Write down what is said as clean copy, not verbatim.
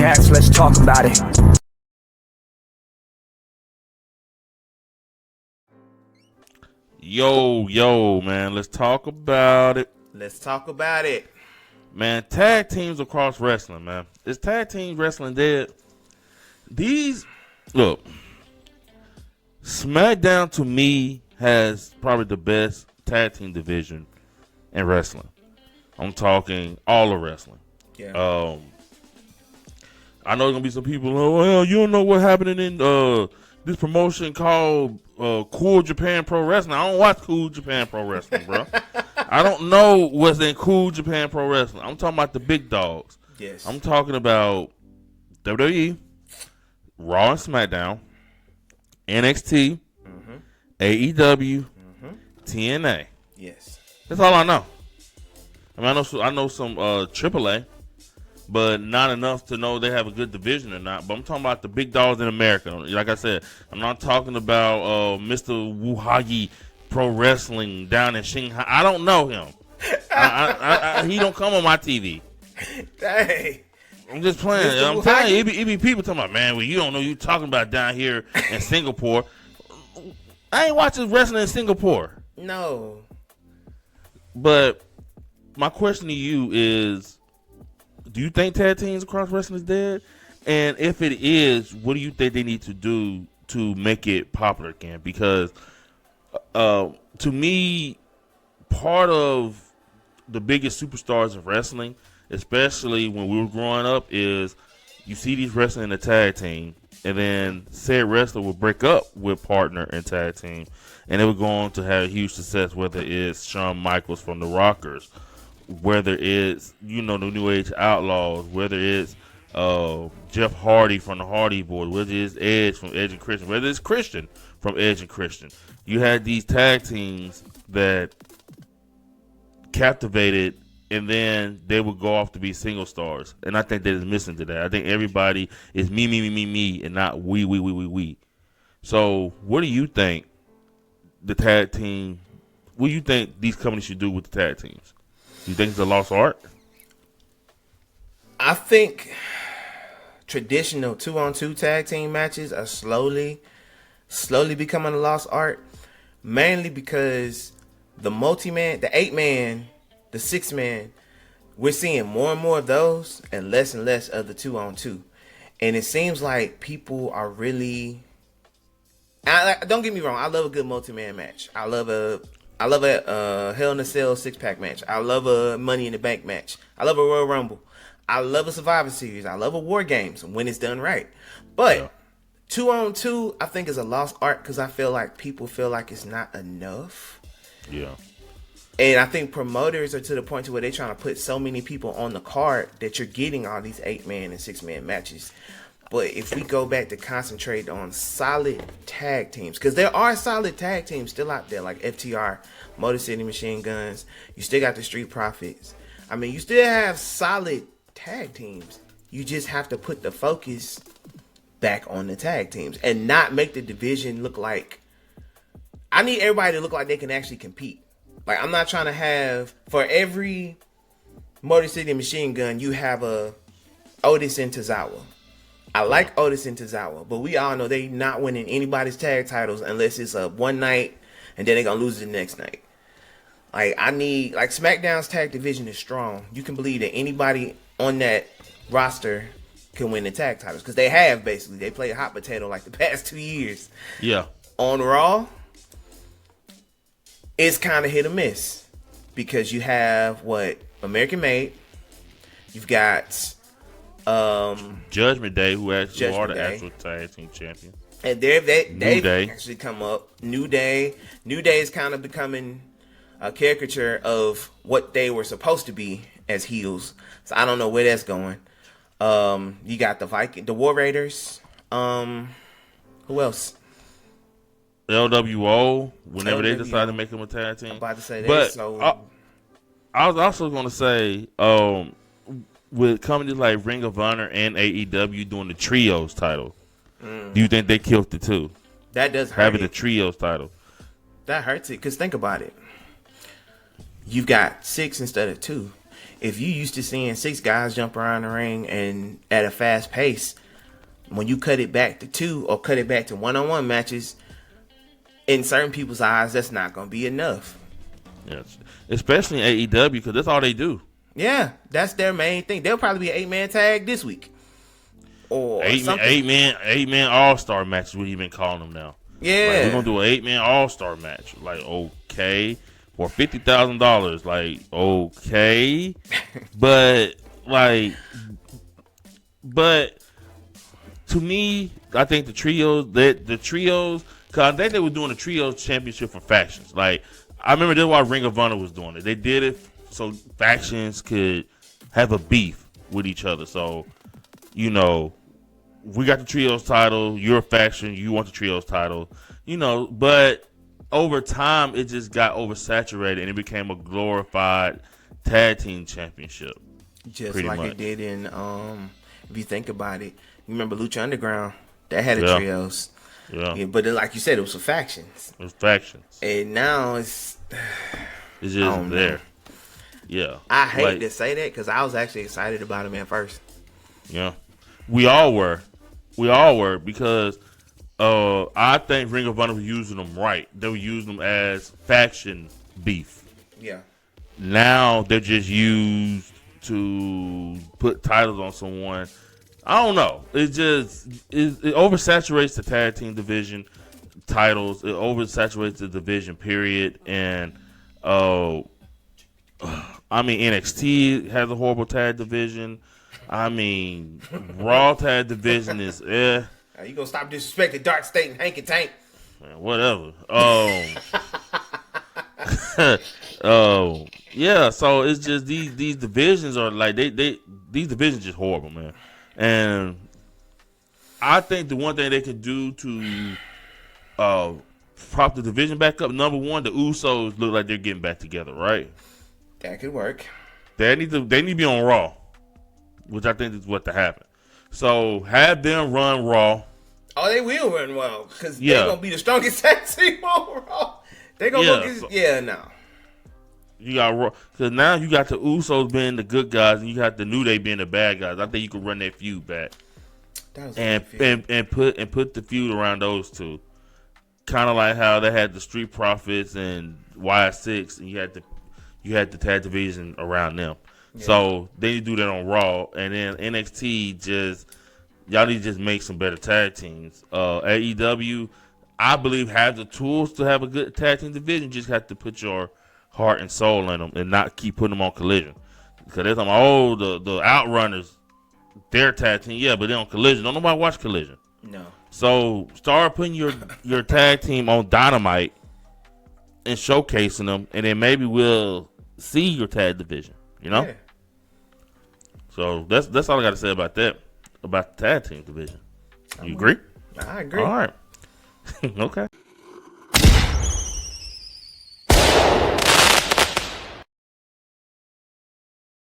podcast, let's talk about it. Yo, man, let's talk about it. Let's talk about it. Man, tag teams across wrestling, man. Is tag team wrestling dead? Look, SmackDown to me has probably the best tag team division in wrestling. I'm talking all of wrestling. Yeah. I know there's gonna be some people. Oh, well, you don't know what happened in this promotion called Cool Japan Pro Wrestling. I don't watch Cool Japan Pro Wrestling, bro. I don't know what's in Cool Japan Pro Wrestling. I'm talking about the big dogs. Yes. I'm talking about WWE, Raw and SmackDown, NXT, AEW, TNA. Yes. That's all I know. I mean, I know some AAA, but not enough to know they have a good division or not. But I'm talking about the big dogs in America. Like I said, I'm not talking about Mr. Wuhagi Pro Wrestling down in Shanghai. I don't know him. He don't come on my TV. Dang. I'm just playing. Mr. I'm telling you, it be people talking about, man, well, you don't know you talking about down here in Singapore. I ain't watching wrestling in Singapore. No. But my question to you is, do you think tag teams across wrestling is dead? And if it is, what do you think they need to do to make it popular again? Because to me, part of the biggest superstars of wrestling, especially when we were growing up, is you see these wrestling in a tag team, and then said wrestler will break up with partner and tag team, and they would go on to have huge success, whether it's Shawn Michaels from the Rockers, whether it's, the New Age Outlaws, whether it's Jeff Hardy from the Hardy Boys, whether it's Edge from Edge and Christian, whether it's Christian from Edge and Christian. You had these tag teams that captivated, and then they would go off to be single stars. And I think that is missing to that. I think everybody is me, and not we. So what do you think the tag team, what do you think these companies should do with the tag teams? Do you think it's a lost art? I think traditional 2-on-2 tag team matches are slowly becoming a lost art, mainly because the multi-man, the 8-man, the 6-man, we're seeing more and more of those and less of the 2-on-2. And it seems like people are really, don't get me wrong, I love a good multi-man match. I love a Hell in a Cell 6-pack match. I love a Money in the Bank match. I love a Royal Rumble. I love a Survivor Series. I love a War Games when it's done right. But 2-on-2, I think, is a lost art because I feel like people feel like it's not enough. Yeah. And I think promoters are to the point to where they're trying to put so many people on the card that you're getting all these 8-man and 6-man matches. But if we go back to concentrate on solid tag teams, because there are solid tag teams still out there, like FTR, Motor City Machine Guns. You still got the Street Profits. I mean, you still have solid tag teams. You just have to put the focus back on the tag teams and not make the division look like, I need everybody to look like they can actually compete. Like, I'm not trying to have, for every Motor City Machine Gun, you have a Otis and Tozawa. I like Otis and Tozawa, but we all know they not winning anybody's tag titles unless it's a one night and then they're going to lose it the next night. Like, SmackDown's tag division is strong. You can believe that anybody on that roster can win the tag titles because they have, basically. They played hot potato like the past 2 years. Yeah. On Raw, it's kind of hit or miss because you have American Made. You've got Judgment Day, who actually are the Day. actual tag team champion. And they've actually come up. New Day is kind of becoming a caricature of what they were supposed to be as heels. So I don't know where that's going. You got the War Raiders. Who else? LWO, whenever they decide to make them a tag team. I'm about to say that. But so I was also going to say, with companies like Ring of Honor and AEW doing the trios title, do you think they killed it too? That does hurt. Having the trios title. That hurts it because think about it. You've got 6 instead of 2. if you used to seeing 6 guys jump around the ring and at a fast pace, when you cut it back to 2 or cut it back to one-on-one matches, in certain people's eyes, that's not going to be enough. Yes, especially in AEW because that's all they do. Yeah, that's their main thing. They'll probably be an 8-man tag this week. Or something. Eight man all-star matches, what you been calling them now. Yeah. Like, we're going to do an 8-man all-star match. Like, okay. For $50,000. Like, okay. But to me, I think the trios, because I think they were doing the trios championship for factions. Like, I remember that's why Ring of Honor was doing it. They did it so factions could have a beef with each other. So, you know, we got the trios title. You're a faction. You want the trios title. You know, but over time, it just got oversaturated and it became a glorified tag team championship. Just like much. It did in, if you think about it, you remember Lucha Underground? That had a trios. Yeah, but like you said, it was for factions. It was factions. And now it's just there. Yeah. I hate to say that because I was actually excited about him at first. Yeah. We all were because I think Ring of Honor was using them right. They were using them as faction beef. Yeah. Now they're just used to put titles on someone. I don't know. It oversaturates the tag team division titles. It oversaturates the division, period. And I mean, NXT has a horrible tag division. I mean, Raw tag division is you gonna stop disrespecting Dark State and Hanky Tank? Man, whatever. Yeah. So it's just these divisions are like these divisions just horrible, man. And I think the one thing they could do to prop the division back up, number one, the Usos look like they're getting back together, right? That could work. They need to be on Raw, which I think is what to happen. So have them run Raw. Oh, they will run Raw because they're gonna be the strongest tag team on Raw. They're gonna no. You got Raw because now you got the Usos being the good guys and you got the New Day being the bad guys. I think you could run that feud back and put the feud around those two, kind of like how they had the Street Profits and Y6, and you had the tag division around them. Yeah. So they need to do that on Raw, and then NXT y'all need to just make some better tag teams. AEW, I believe, have the tools to have a good tag team division. You just have to put your heart and soul in them and not keep putting them on Collision. Because they're talking about, the Outrunners, their tag team, yeah, but they're on Collision. Don't nobody watch Collision. No. So start putting your tag team on Dynamite and showcasing them, and then maybe we'll see your tag division, you know? Yeah. So that's all I got to say about that, about the tag team division. You agree? I agree. All right. Okay.